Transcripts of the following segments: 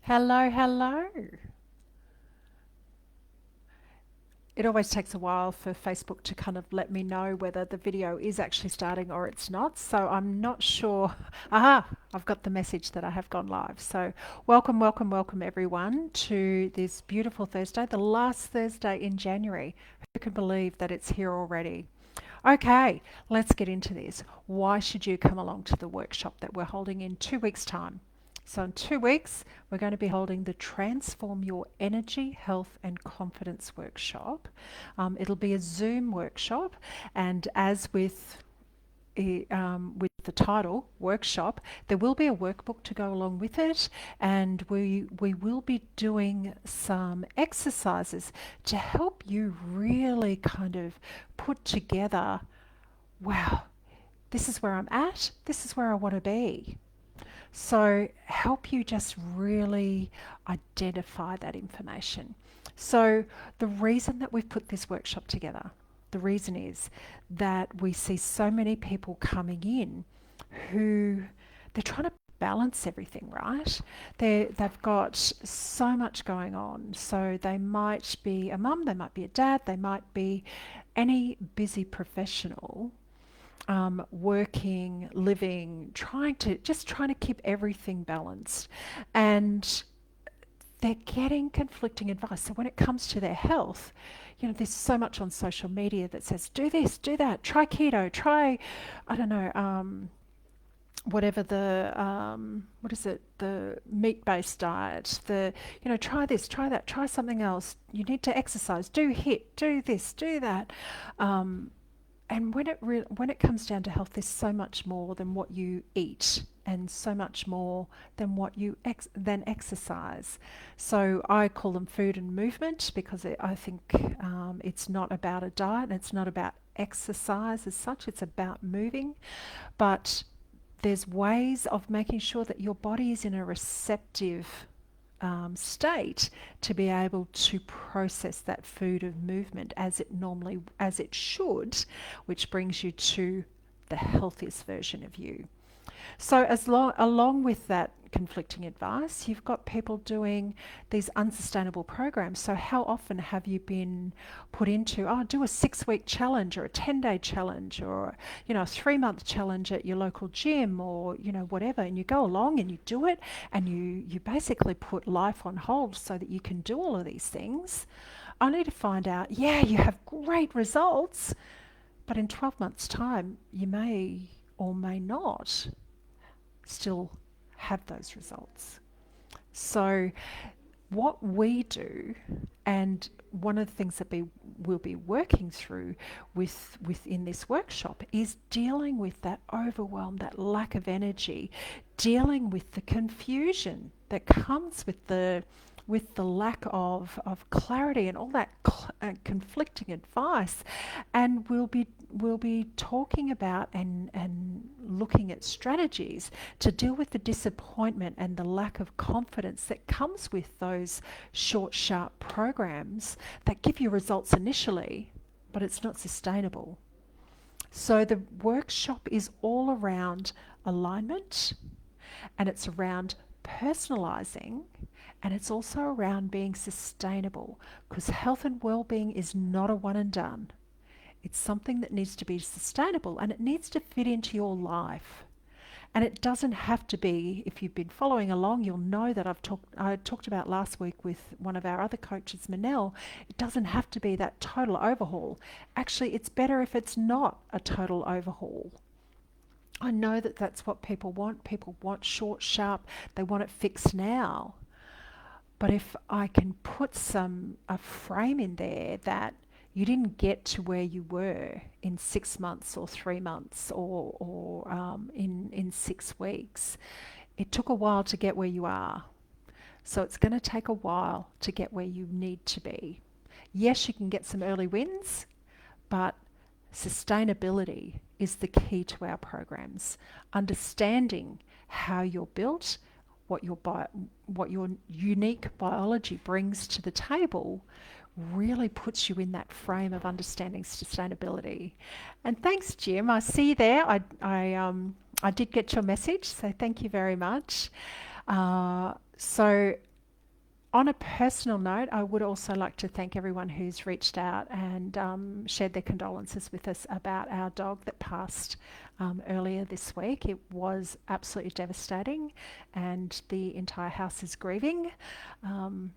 Hello, hello. It always takes a while for Facebook to kind of let me know whether the video is actually starting or it's not. So I'm not sure. Aha, I've got the message that I have gone live. So welcome, welcome, welcome everyone to this beautiful Thursday, the last Thursday in January. Who can believe that it's here already? Okay, let's get into this. Why should you come along to the workshop that we're holding in 2 weeks' time? So, in 2 weeks, we're going to be holding the Transform Your Energy, Health and Confidence workshop. It'll be a Zoom workshop, and as with the title workshop, there will be a workbook to go along with it, and we will be doing some exercises to help you really kind of put together, wow, this is where I'm at, this is where I want to be. So, help you just really identify that information. So, the reason that we've put this workshop together, the reason is that we see so many people coming in who they're trying to balance everything, right? They've got so much going on. So, they might be a mum, they might be a dad, they might be any busy professional, working, living, trying to keep everything balanced, and they're getting conflicting advice. So when it comes to their health, there's so much on social media that says do this, do that, try keto, try, I don't know, whatever what is it, the meat-based diet, try this, try that, try something else. You need to exercise, do HIIT, do this, do that. And when it comes down to health, there's so much more than what you eat, and so much more than what you than exercise. So I call them food and movement, because I think it's not about a diet, and it's not about exercise as such. It's about moving, but there's ways of making sure that your body is in a receptive state to be able to process that food of movement as it should, which brings you to the healthiest version of you. So, along with that conflicting advice, you've got people doing these unsustainable programs. So, how often have you been put into, oh, do a 6 week challenge or a 10-day challenge, or, a 3 month challenge at your local gym, or, whatever. And you go along and you do it, and you basically put life on hold so that you can do all of these things, only to find out, yeah, you have great results, but in 12 months' time, you may or may not still have those results. So, what we do, and one of the things that we'll be working through within this workshop, is dealing with that overwhelm, that lack of energy, dealing with the confusion that comes with the lack of clarity and all that conflicting advice. And we'll be talking about and looking at strategies to deal with the disappointment and the lack of confidence that comes with those short, sharp programs that give you results initially, but it's not sustainable. So the workshop is all around alignment, and it's around personalizing, and it's also around being sustainable, because health and well-being is not a one and done. It's something that needs to be sustainable, and it needs to fit into your life. And it doesn't have to be, if you've been following along, you'll know that I talked about last week with one of our other coaches, Manel. It doesn't have to be that total overhaul. Actually, it's better if it's not a total overhaul. I know that that's what people want. People want short, sharp, they want it fixed now. But if I can put a frame in there that you didn't get to where you were in 6 months or 3 months, or in 6 weeks, it took a while to get where you are. So it's going to take a while to get where you need to be. Yes, you can get some early wins, but sustainability is the key to our programs. Understanding how you're built, what your unique biology brings to the table, really puts you in that frame of understanding sustainability. And thanks, Jim. I see you there. I did get your message, so thank you very much. So On a personal note, I would also like to thank everyone who's reached out and shared their condolences with us about our dog that passed earlier this week. It was absolutely devastating, and the entire house is grieving. Um,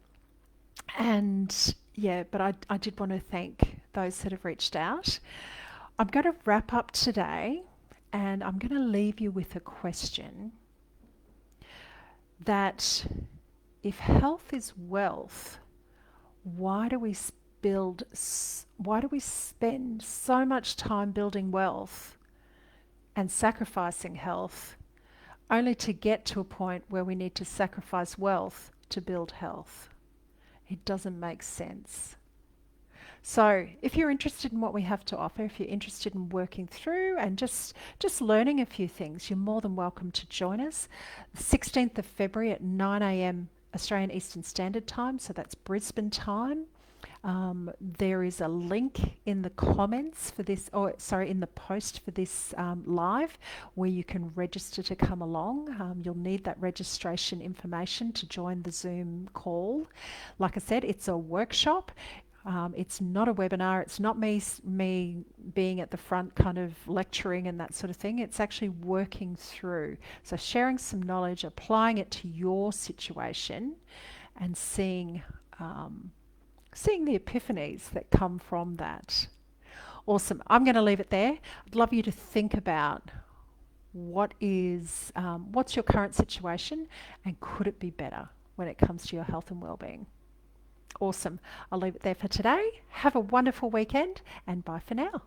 and yeah, but I did want to thank those that have reached out. I'm going to wrap up today, and I'm going to leave you with a question that if health is wealth, why do we why do we spend so much time building wealth and sacrificing health only to get to a point where we need to sacrifice wealth to build health? It doesn't make sense. So if you're interested in what we have to offer, if you're interested in working through and just learning a few things, you're more than welcome to join us. The 16th of February at 9 a.m. Australian Eastern Standard Time, so that's Brisbane time. There is a link in the comments for this, or sorry, in the post for this live, where you can register to come along. You'll need that registration information to join the Zoom call. Like I said, it's a workshop. It's not a webinar. It's not me being at the front kind of lecturing and that sort of thing. It's actually working through. So sharing some knowledge, applying it to your situation, and seeing the epiphanies that come from that. Awesome. I'm going to leave it there. I'd love you to think about what's your current situation, and could it be better when it comes to your health and well-being. Awesome. I'll leave it there for today. Have a wonderful weekend, and bye for now.